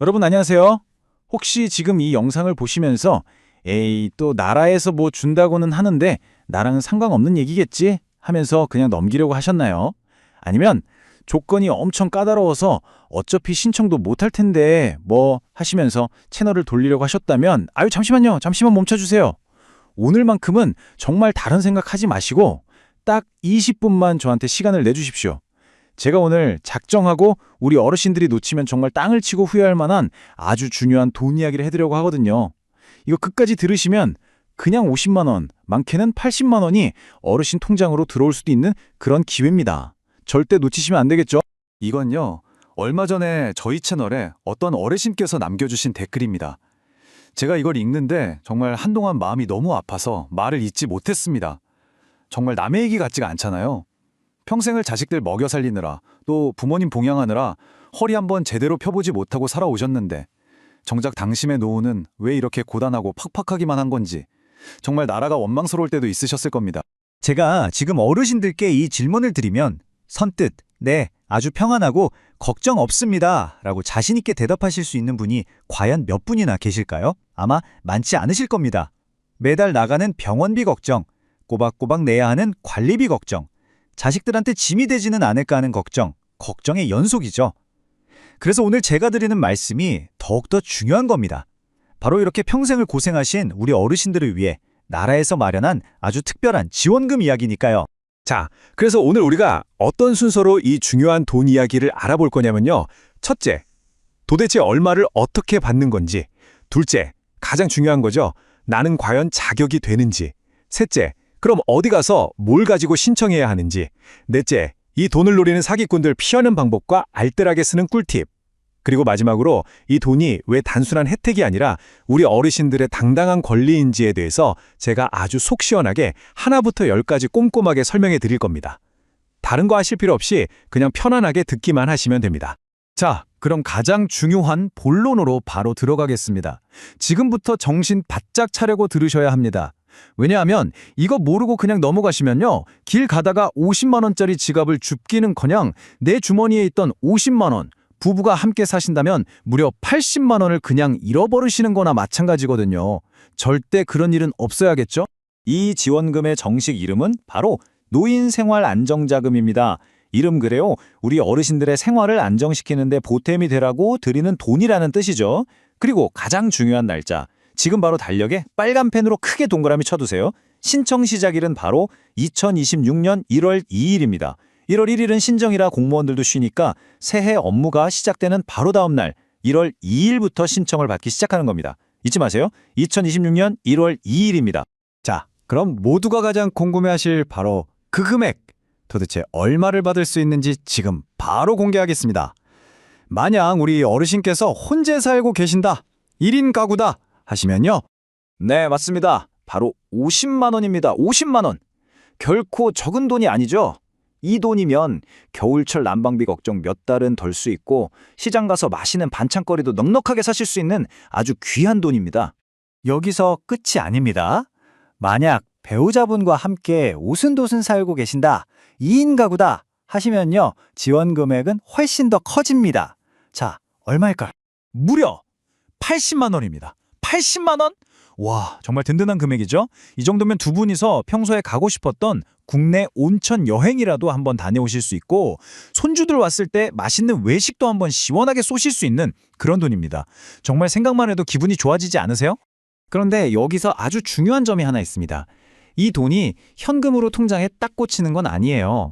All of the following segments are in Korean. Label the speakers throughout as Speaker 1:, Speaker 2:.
Speaker 1: 여러분 안녕하세요. 혹시 지금 이 영상을 보시면서 에이 또 나라에서 뭐 준다고는 하는데 나랑은 상관없는 얘기겠지 하면서 그냥 넘기려고 하셨나요? 아니면 조건이 엄청 까다로워서 어차피 신청도 못할 텐데 뭐 하시면서 채널을 돌리려고 하셨다면 아유 잠시만요. 잠시만 멈춰주세요. 오늘만큼은 정말 다른 생각하지 마시고 딱 20분만 저한테 시간을 내주십시오. 제가 오늘 작정하고 우리 어르신들이 놓치면 정말 땅을 치고 후회할 만한 아주 중요한 돈 이야기를 해드리려고 하거든요. 이거 끝까지 들으시면 그냥 50만 원, 많게는 80만 원이 어르신 통장으로 들어올 수도 있는 그런 기회입니다. 절대 놓치시면 안 되겠죠?
Speaker 2: 이건요, 얼마 전에 저희 채널에 어떤 어르신께서 남겨주신 댓글입니다. 제가 이걸 읽는데 정말 한동안 마음이 너무 아파서 말을 잇지 못했습니다. 정말 남의 얘기 같지가 않잖아요. 평생을 자식들 먹여 살리느라 또 부모님 봉양하느라 허리 한번 제대로 펴보지 못하고 살아오셨는데 정작 당신의 노후는 왜 이렇게 고단하고 팍팍하기만 한 건지 정말 나라가 원망스러울 때도 있으셨을 겁니다.
Speaker 3: 제가 지금 어르신들께 이 질문을 드리면 선뜻 네, 아주 평안하고 걱정 없습니다 라고 자신 있게 대답하실 수 있는 분이 과연 몇 분이나 계실까요? 아마 많지 않으실 겁니다. 매달 나가는 병원비 걱정, 꼬박꼬박 내야 하는 관리비 걱정, 자식들한테 짐이 되지는 않을까 하는 걱정의 연속이죠. 그래서 오늘 제가 드리는 말씀이 더욱더 중요한 겁니다. 바로 이렇게 평생을 고생하신 우리 어르신들을 위해 나라에서 마련한 아주 특별한 지원금 이야기니까요.
Speaker 4: 자, 그래서 오늘 우리가 어떤 순서로 이 중요한 돈 이야기를 알아볼 거냐면요. 첫째, 도대체 얼마를 어떻게 받는 건지. 둘째, 가장 중요한 거죠. 나는 과연 자격이 되는지. 셋째, 그럼 어디 가서 뭘 가지고 신청해야 하는지. 넷째, 이 돈을 노리는 사기꾼들 피하는 방법과 알뜰하게 쓰는 꿀팁. 그리고 마지막으로 이 돈이 왜 단순한 혜택이 아니라 우리 어르신들의 당당한 권리인지에 대해서 제가 아주 속 시원하게 하나부터 열까지 꼼꼼하게 설명해 드릴 겁니다. 다른 거 하실 필요 없이 그냥 편안하게 듣기만 하시면 됩니다.
Speaker 2: 자, 그럼 가장 중요한 본론으로 바로 들어가겠습니다. 지금부터 정신 바짝 차리고 들으셔야 합니다. 왜냐하면 이거 모르고 그냥 넘어가시면요. 길 가다가 50만 원짜리 지갑을 줍기는커녕 내 주머니에 있던 50만 원, 부부가 함께 사신다면 무려 80만 원을 그냥 잃어버리시는 거나 마찬가지거든요. 절대 그런 일은 없어야겠죠?
Speaker 3: 이 지원금의 정식 이름은 바로 노인생활안정자금입니다. 이름 그래요. 우리 어르신들의 생활을 안정시키는 데 보탬이 되라고 드리는 돈이라는 뜻이죠. 그리고 가장 중요한 날짜. 지금 바로 달력에 빨간 펜으로 크게 동그라미 쳐두세요. 신청 시작일은 바로 2026년 1월 2일입니다. 1월 1일은 신정이라 공무원들도 쉬니까 새해 업무가 시작되는 바로 다음 날 1월 2일부터 신청을 받기 시작하는 겁니다. 잊지 마세요. 2026년 1월 2일입니다.
Speaker 2: 자, 그럼 모두가 가장 궁금해하실 바로 그 금액. 도대체 얼마를 받을 수 있는지 지금 바로 공개하겠습니다. 만약 우리 어르신께서 혼자 살고 계신다, 1인 가구다 하시면요. 네, 맞습니다. 바로 50만 원입니다. 50만 원. 결코 적은 돈이 아니죠. 이 돈이면 겨울철 난방비 걱정 몇 달은 덜 수 있고 시장 가서 맛있는 반찬거리도 넉넉하게 사실 수 있는 아주 귀한 돈입니다.
Speaker 3: 여기서 끝이 아닙니다. 만약 배우자분과 함께 오순도순 살고 계신다, 2인 가구다 하시면요. 지원 금액은 훨씬 더 커집니다. 자, 얼마일까요?
Speaker 2: 무려 80만 원입니다. 80만 원? 와, 정말 든든한 금액이죠? 이 정도면 두 분이서 평소에 가고 싶었던 국내 온천 여행이라도 한번 다녀오실 수 있고 손주들 왔을 때 맛있는 외식도 한번 시원하게 쏘실 수 있는 그런 돈입니다. 정말 생각만 해도 기분이 좋아지지 않으세요?
Speaker 1: 그런데 여기서 아주 중요한 점이 하나 있습니다. 이 돈이 현금으로 통장에 딱 꽂히는 건 아니에요.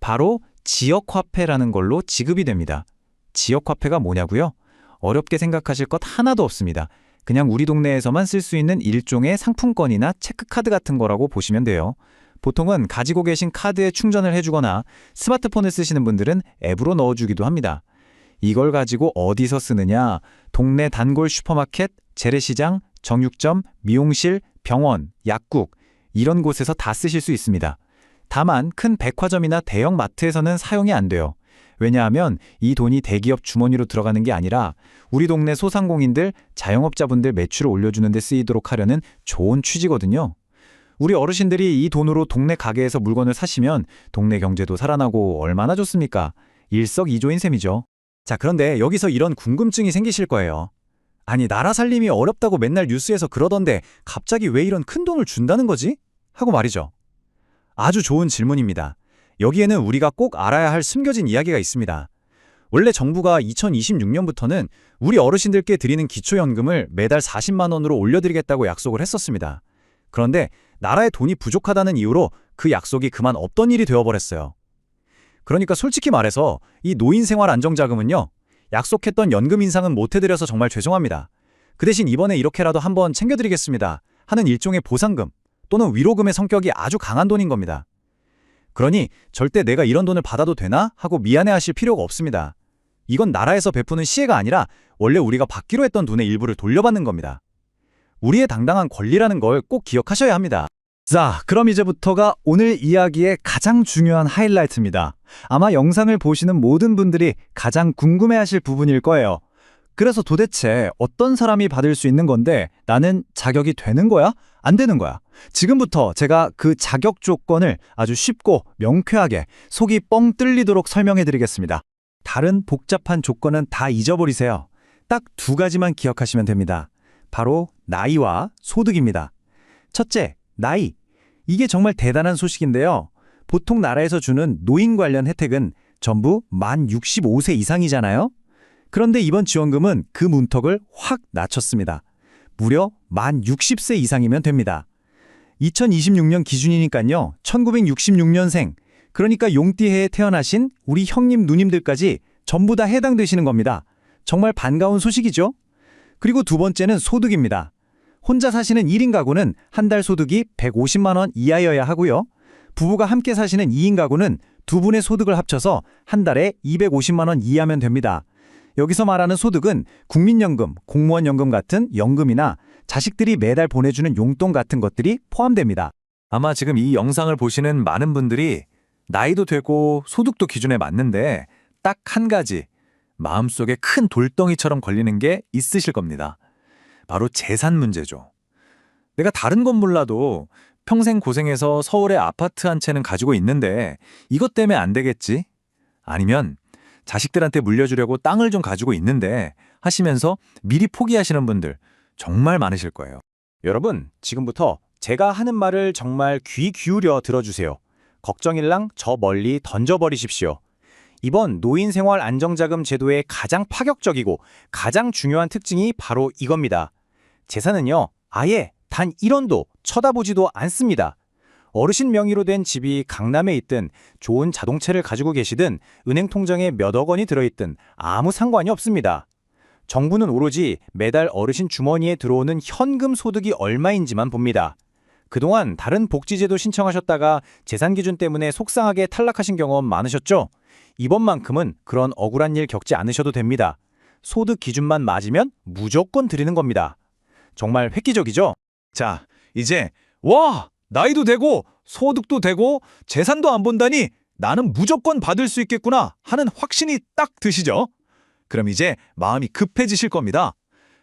Speaker 1: 바로 지역화폐라는 걸로 지급이 됩니다. 지역화폐가 뭐냐고요? 어렵게 생각하실 것 하나도 없습니다. 그냥 우리 동네에서만 쓸 수 있는 일종의 상품권이나 체크카드 같은 거라고 보시면 돼요. 보통은 가지고 계신 카드에 충전을 해주거나 스마트폰을 쓰시는 분들은 앱으로 넣어주기도 합니다. 이걸 가지고 어디서 쓰느냐? 동네 단골 슈퍼마켓, 재래시장, 정육점, 미용실, 병원, 약국 이런 곳에서 다 쓰실 수 있습니다. 다만 큰 백화점이나 대형 마트에서는 사용이 안 돼요. 왜냐하면 이 돈이 대기업 주머니로 들어가는 게 아니라 우리 동네 소상공인들, 자영업자분들 매출을 올려주는 데 쓰이도록 하려는 좋은 취지거든요. 우리 어르신들이 이 돈으로 동네 가게에서 물건을 사시면 동네 경제도 살아나고 얼마나 좋습니까? 일석이조인 셈이죠.
Speaker 2: 자, 그런데 여기서 이런 궁금증이 생기실 거예요. 아니, 나라 살림이 어렵다고 맨날 뉴스에서 그러던데 갑자기 왜 이런 큰 돈을 준다는 거지? 하고 말이죠. 아주 좋은 질문입니다. 여기에는 우리가 꼭 알아야 할 숨겨진 이야기가 있습니다. 원래 정부가 2026년부터는 우리 어르신들께 드리는 기초연금을 매달 40만 원으로 올려드리겠다고 약속을 했었습니다. 그런데 나라에 돈이 부족하다는 이유로 그 약속이 그만 없던 일이 되어버렸어요. 그러니까 솔직히 말해서 이 노인생활안정자금은요, 약속했던 연금 인상은 못 해드려서 정말 죄송합니다. 그 대신 이번에 이렇게라도 한번 챙겨드리겠습니다 하는 일종의 보상금 또는 위로금의 성격이 아주 강한 돈인 겁니다. 그러니 절대 내가 이런 돈을 받아도 되나 하고 미안해하실 필요가 없습니다. 이건 나라에서 베푸는 시혜가 아니라 원래 우리가 받기로 했던 돈의 일부를 돌려받는 겁니다. 우리의 당당한 권리라는 걸 꼭 기억하셔야 합니다.
Speaker 3: 자, 그럼 이제부터가 오늘 이야기의 가장 중요한 하이라이트입니다. 아마 영상을 보시는 모든 분들이 가장 궁금해하실 부분일 거예요. 그래서 도대체 어떤 사람이 받을 수 있는 건데 나는 자격이 되는 거야? 안 되는 거야? 지금부터 제가 그 자격 조건을 아주 쉽고 명쾌하게 속이 뻥 뚫리도록 설명해 드리겠습니다. 다른 복잡한 조건은 다 잊어버리세요. 딱 두 가지만 기억하시면 됩니다. 바로 나이와 소득입니다. 첫째, 나이. 이게 정말 대단한 소식인데요. 보통 나라에서 주는 노인 관련 혜택은 전부 만 65세 이상이잖아요. 그런데 이번 지원금은 그 문턱을 확 낮췄습니다. 무려 만 60세 이상이면 됩니다. 2026년 기준이니까요. 1966년생, 그러니까 용띠해에 태어나신 우리 형님 누님들까지 전부 다 해당되시는 겁니다. 정말 반가운 소식이죠? 그리고 두 번째는 소득입니다. 혼자 사시는 1인 가구는 한 달 소득이 150만 원 이하여야 하고요. 부부가 함께 사시는 2인 가구는 두 분의 소득을 합쳐서 한 달에 250만 원 이하면 됩니다. 여기서 말하는 소득은 국민연금, 공무원연금 같은 연금이나 자식들이 매달 보내주는 용돈 같은 것들이 포함됩니다.
Speaker 1: 아마 지금 이 영상을 보시는 많은 분들이 나이도 되고 소득도 기준에 맞는데 딱 한 가지 마음속에 큰 돌덩이처럼 걸리는 게 있으실 겁니다. 바로 재산 문제죠. 내가 다른 건 몰라도 평생 고생해서 서울에 아파트 한 채는 가지고 있는데 이것 때문에 안 되겠지? 아니면 자식들한테 물려주려고 땅을 좀 가지고 있는데 하시면서 미리 포기하시는 분들 정말 많으실 거예요.
Speaker 2: 여러분, 지금부터 제가 하는 말을 정말 귀 기울여 들어주세요. 걱정일랑 저 멀리 던져버리십시오. 이번 노인생활안정자금 제도의 가장 파격적이고 가장 중요한 특징이 바로 이겁니다. 재산은요, 아예 단 1원도 쳐다보지도 않습니다. 어르신 명의로 된 집이 강남에 있든 좋은 자동차를 가지고 계시든 은행 통장에 몇억 원이 들어있든 아무 상관이 없습니다. 정부는 오로지 매달 어르신 주머니에 들어오는 현금 소득이 얼마인지만 봅니다. 그동안 다른 복지제도 신청하셨다가 재산 기준 때문에 속상하게 탈락하신 경험 많으셨죠? 이번만큼은 그런 억울한 일 겪지 않으셔도 됩니다. 소득 기준만 맞으면 무조건 드리는 겁니다. 정말 획기적이죠?
Speaker 4: 자, 이제 와, 나이도 되고 소득도 되고 재산도 안 본다니 나는 무조건 받을 수 있겠구나 하는 확신이 딱 드시죠? 그럼 이제 마음이 급해지실 겁니다.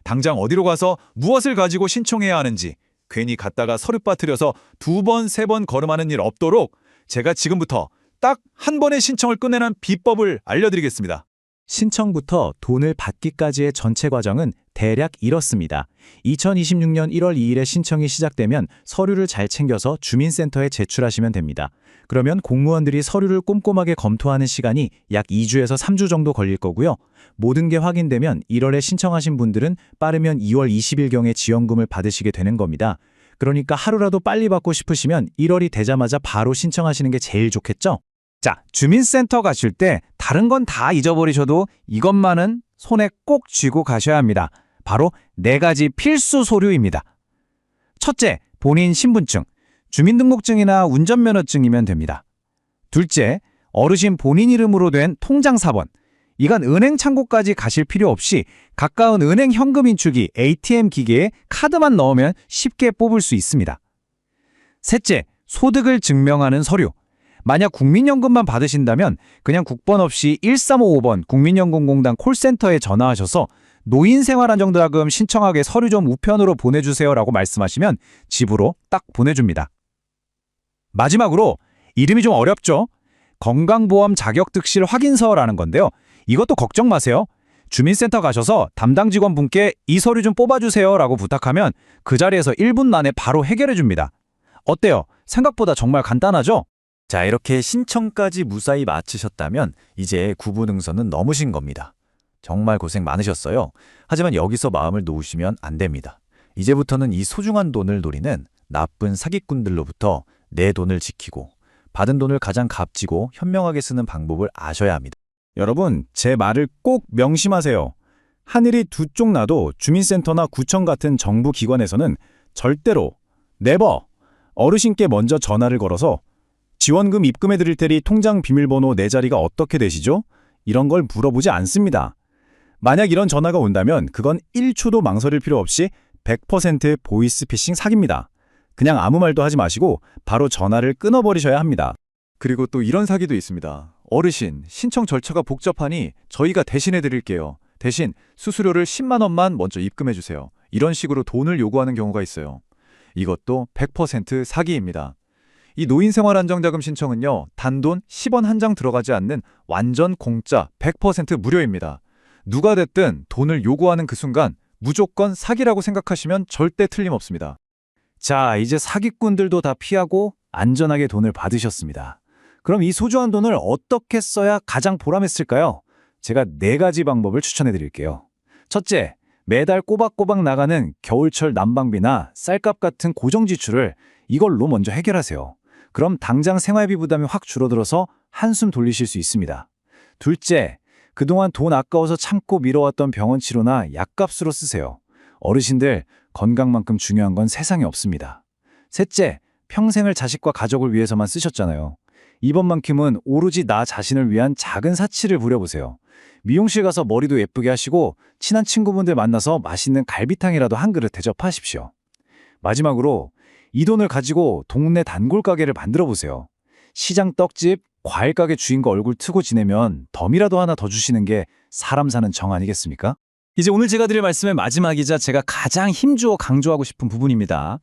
Speaker 4: 당장 어디로 가서 무엇을 가지고 신청해야 하는지, 괜히 갔다가 서류 빠뜨려서 2번, 3번 걸음하는 일 없도록 제가 지금부터 딱 한 번의 신청을 끝내는 비법을 알려드리겠습니다.
Speaker 3: 신청부터 돈을 받기까지의 전체 과정은 대략 이렇습니다. 2026년 1월 2일에 신청이 시작되면 서류를 잘 챙겨서 주민센터에 제출하시면 됩니다. 그러면 공무원들이 서류를 꼼꼼하게 검토하는 시간이 약 2주에서 3주 정도 걸릴 거고요. 모든 게 확인되면 1월에 신청하신 분들은 빠르면 2월 20일경에 지원금을 받으시게 되는 겁니다. 그러니까 하루라도 빨리 받고 싶으시면 1월이 되자마자 바로 신청하시는 게 제일 좋겠죠? 자, 주민센터 가실 때 다른 건 다 잊어버리셔도 이것만은 손에 꼭 쥐고 가셔야 합니다. 바로 4가지 필수 서류입니다. 첫째, 본인 신분증, 주민등록증이나 운전면허증이면 됩니다. 둘째, 어르신 본인 이름으로 된 통장 사본. 이건 은행 창고까지 가실 필요 없이 가까운 은행 현금 인출기 ATM 기계에 카드만 넣으면 쉽게 뽑을 수 있습니다. 셋째, 소득을 증명하는 서류. 만약 국민연금만 받으신다면 그냥 국번 없이 1355번 국민연금공단 콜센터에 전화하셔서 노인생활안정자금 신청하게 서류 좀 우편으로 보내주세요라고 말씀하시면 집으로 딱 보내줍니다. 마지막으로 이름이 좀 어렵죠? 건강보험 자격득실 확인서라는 건데요.
Speaker 2: 이것도 걱정 마세요. 주민센터 가셔서 담당 직원분께 이 서류 좀 뽑아주세요 라고 부탁하면 그 자리에서 1분 만에 바로 해결해 줍니다. 어때요? 생각보다 정말 간단하죠? 자, 이렇게 신청까지 무사히 마치셨다면 이제 구분응선은 넘으신 겁니다. 정말 고생 많으셨어요. 하지만 여기서 마음을 놓으시면 안 됩니다. 이제부터는 이 소중한 돈을 노리는 나쁜 사기꾼들로부터 내 돈을 지키고 받은 돈을 가장 값지고 현명하게 쓰는 방법을 아셔야 합니다. 여러분, 제 말을 꼭 명심하세요. 하늘이 두 쪽 나도 주민센터나 구청 같은 정부 기관에서는 절대로 네버 어르신께 먼저 전화를 걸어서 지원금 입금해 드릴 테니 통장 비밀번호 네 자리가 어떻게 되시죠? 이런 걸 물어보지 않습니다. 만약 이런 전화가 온다면 그건 1초도 망설일 필요 없이 100% 보이스피싱 사기입니다. 그냥 아무 말도 하지 마시고 바로 전화를 끊어버리셔야 합니다. 그리고 또 이런 사기도 있습니다. 어르신, 신청 절차가 복잡하니 저희가 대신해 드릴게요. 대신 수수료를 10만 원만 먼저 입금해 주세요. 이런 식으로 돈을 요구하는 경우가 있어요. 이것도 100% 사기입니다. 이 노인생활안정자금 신청은요, 단돈 10원 한 장 들어가지 않는 완전 공짜 100% 무료입니다. 누가 됐든 돈을 요구하는 그 순간 무조건 사기라고 생각하시면 절대 틀림없습니다. 자, 이제 사기꾼들도 다 피하고 안전하게 돈을 받으셨습니다. 그럼 이 소중한 돈을 어떻게 써야 가장 보람있을까요? 제가 4가지 방법을 추천해 드릴게요. 첫째, 매달 꼬박꼬박 나가는 겨울철 난방비나 쌀값 같은 고정 지출을 이걸로 먼저 해결하세요. 그럼 당장 생활비 부담이 확 줄어들어서 한숨 돌리실 수 있습니다. 둘째, 그동안 돈 아까워서 참고 미뤄왔던 병원 치료나 약값으로 쓰세요. 어르신들, 건강만큼 중요한 건 세상에 없습니다. 셋째, 평생을 자식과 가족을 위해서만 쓰셨잖아요. 이번만큼은 오로지 나 자신을 위한 작은 사치를 부려보세요. 미용실 가서 머리도 예쁘게 하시고 친한 친구분들 만나서 맛있는 갈비탕이라도 한 그릇 대접하십시오. 마지막으로 이 돈을 가지고 동네 단골 가게를 만들어 보세요. 시장 떡집, 과일 가게 주인과 얼굴 트고 지내면 덤이라도 하나 더 주시는 게 사람 사는 정 아니겠습니까? 이제 오늘 제가 드릴 말씀의 마지막이자 제가 가장 힘주어 강조하고 싶은 부분입니다.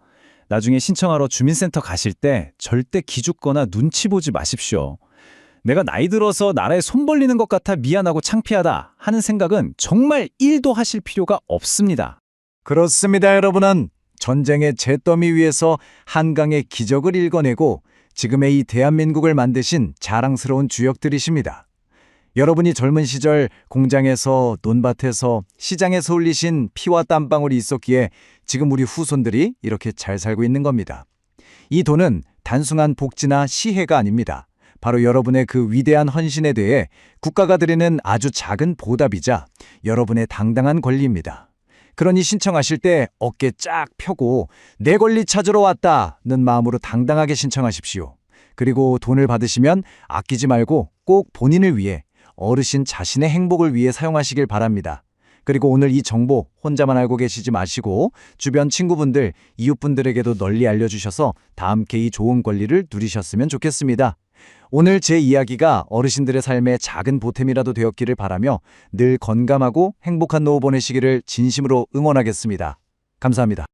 Speaker 2: 나중에 신청하러 주민센터 가실 때 절대 기죽거나 눈치 보지 마십시오. 내가 나이 들어서 나라에 손 벌리는 것 같아 미안하고 창피하다 하는 생각은 정말 1도 하실 필요가 없습니다. 그렇습니다, 여러분은 전쟁의 잿더미 위에서 한강의 기적을 일궈내고 지금의 이 대한민국을 만드신 자랑스러운 주역들이십니다. 여러분이 젊은 시절 공장에서, 논밭에서, 시장에서 흘리신 피와 땀방울이 있었기에 지금 우리 후손들이 이렇게 잘 살고 있는 겁니다. 이 돈은 단순한 복지나 시혜가 아닙니다. 바로 여러분의 그 위대한 헌신에 대해 국가가 드리는 아주 작은 보답이자 여러분의 당당한 권리입니다. 그러니 신청하실 때 어깨 쫙 펴고 내 권리 찾으러 왔다는 마음으로 당당하게 신청하십시오. 그리고 돈을 받으시면 아끼지 말고 꼭 본인을 위해, 어르신 자신의 행복을 위해 사용하시길 바랍니다. 그리고 오늘 이 정보 혼자만 알고 계시지 마시고 주변 친구분들, 이웃분들에게도 널리 알려주셔서 다 함께 이 좋은 권리를 누리셨으면 좋겠습니다. 오늘 제 이야기가 어르신들의 삶에 작은 보탬이라도 되었기를 바라며 늘 건강하고 행복한 노후 보내시기를 진심으로 응원하겠습니다. 감사합니다.